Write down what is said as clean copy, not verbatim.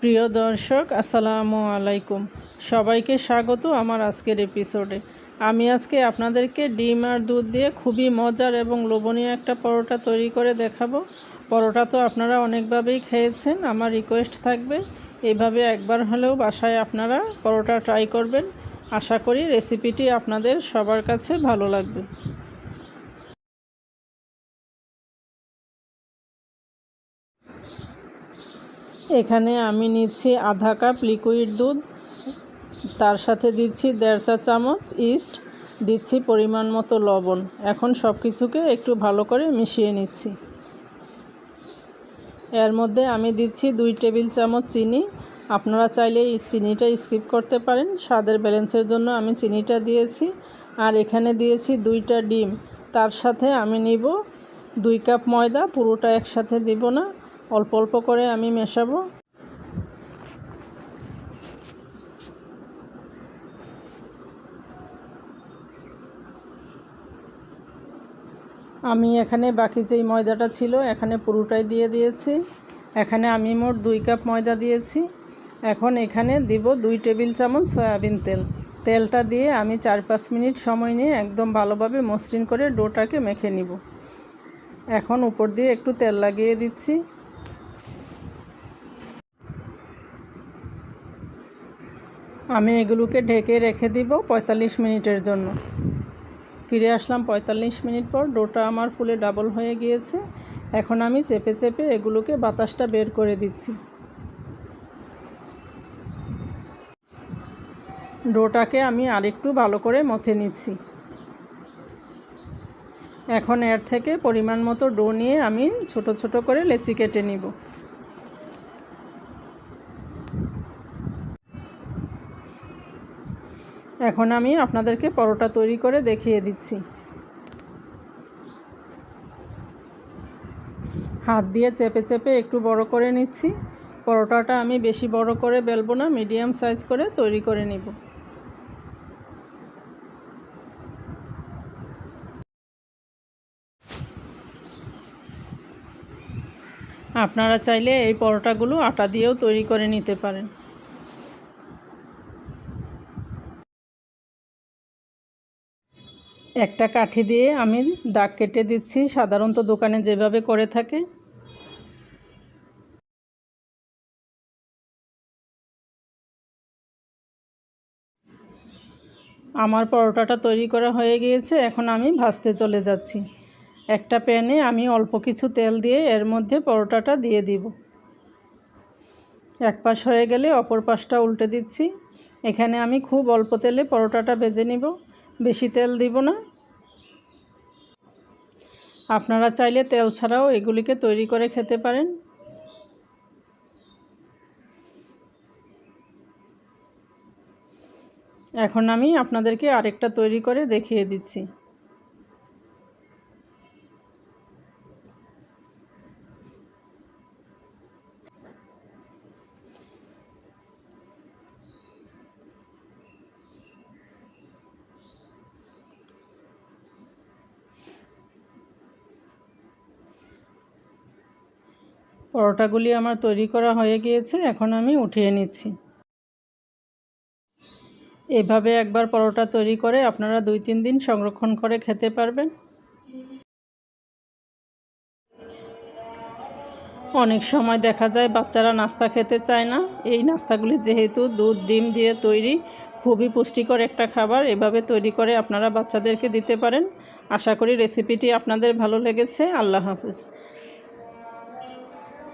প্রিয় দর্শক, আসসালামু আলাইকুম। সবাইকে স্বাগত আমার আজকের এপিসোডে। আমি আজকে আপনাদেরকে ডিম আর দুধ দিয়ে খুবই মজার এবং লোভনীয় একটা পরোটা তৈরি করে দেখাবো। পরোটা তো আপনারা অনেকভাবেই খেয়েছেন। আমার রিকোয়েস্ট থাকবে এইভাবে একবার হলেও বাসায় আপনারা পরোটা ট্রাই করবেন। আশা করি রেসিপিটি আপনাদের সবার কাছে ভালো লাগবে। এখানে আমি নিচ্ছি আধা কাপ লিকুইড দুধ, তার সাথে দিচ্ছি 1.5 চা চামচ ইস্ট, দিচ্ছি পরিমাণ মতো লবণ। এখন সব কিছুকে একটু ভালো করে মিশিয়ে নিচ্ছি। এর মধ্যে আমি দিচ্ছি 2 টেবিল চামচ চিনি। আপনারা চাইলে এই চিনিটা স্কিপ করতে পারেন, স্বাদের ব্যালেন্সের জন্য আমি চিনিটা দিয়েছি। আর এখানে দিয়েছি 2টা ডিম। তার সাথে আমি নিব 2 কাপ ময়দা, পুরোটা একসাথে দিব না, অল্প অল্প করে আমি মেশাবো। আমি এখানে বাকি যেই ময়দাটা ছিল এখানে পুরোটাই দিয়ে দিয়েছি। এখানে আমি মোট 2 কাপ ময়দা দিয়েছি। এখন এখানে দিব 2 টেবিল চামচ সয়াবিন তেল। তেলটা দিয়ে আমি 4-5 মিনিট সময় নিয়ে একদম ভালোভাবে মসৃণ করে ডোটাকে মেখে নিব। এখন উপর দিয়ে একটু তেল লাগিয়ে দিচ্ছি। আমি এগুলোকে ঢেকে রেখে দিব 45 মিনিটের জন্য। ফিরে আসলাম 45 মিনিট পর। ডোটা আমার ফুলে ডাবল হয়ে গিয়েছে। এখন আমি চেপে চেপে এগুলোকে বাতাসটা বের করে দিচ্ছি। ডোটাকে আমি আরেকটু ভালো করে মথে নিচ্ছি। এখন এর থেকে পরিমাণ মতো ডো নিয়ে আমি ছোট ছোট করে লেচি কেটে নিব। এখন আমি আপনাদেরকে পরোটা তৈরি করে দেখিয়ে দিচ্ছি। হাত দিয়ে চেপে চেপে একটু বড় করে নিচ্ছি। পরোটাটা আমি বেশি বড় করে বেলবো না, মিডিয়াম সাইজ করে তৈরি করে নিব। আপনারা চাইলে এই পরোটাগুলো আটা দিয়েও তৈরি করে নিতে পারেন। একটা কাঠি দিয়ে আমি দাগ কেটে দিচ্ছি, সাধারণত দোকানে যেভাবে করে থাকে। আমার পরোটাটা তৈরি করা হয়ে গিয়েছে। এখন আমি ভাজতে চলে যাচ্ছি। একটা প্যানে আমি অল্প কিছু তেল দিয়ে এর মধ্যে পরোটাটা দিয়ে দিব। এক পাশ হয়ে গেলে অপর পাশটা উল্টে দিচ্ছি। এখানে আমি খুব অল্প তেলে পরোটাটা ভেজে নিব, বেশি তেল দিব না। আপনারা চাইলে তেল ছাড়াও এগুলিকে তৈরি করে খেতে পারেন। এখন আমি আপনাদেরকে আরেকটা তৈরি করে দেখিয়ে দিচ্ছি। পরোটাগুলি আমার তৈরি করা হয়ে গিয়েছে। এখন আমি উঠিয়ে নিচ্ছি। এভাবে একবার পরোটা তৈরি করে আপনারা 2-3 দিন সংরক্ষণ করে খেতে পারবেন। অনেক সময় দেখা যায় বাচ্চারা নাস্তা খেতে চায় না। এই নাস্তাগুলি যেহেতু দুধ ডিম দিয়ে তৈরি, খুবই পুষ্টিকর একটা খাবার। এভাবে তৈরি করে আপনারা বাচ্চাদেরকে দিতে পারেন। আশা করি রেসিপিটি আপনাদের ভালো লেগেছে। আল্লাহ হাফেজ।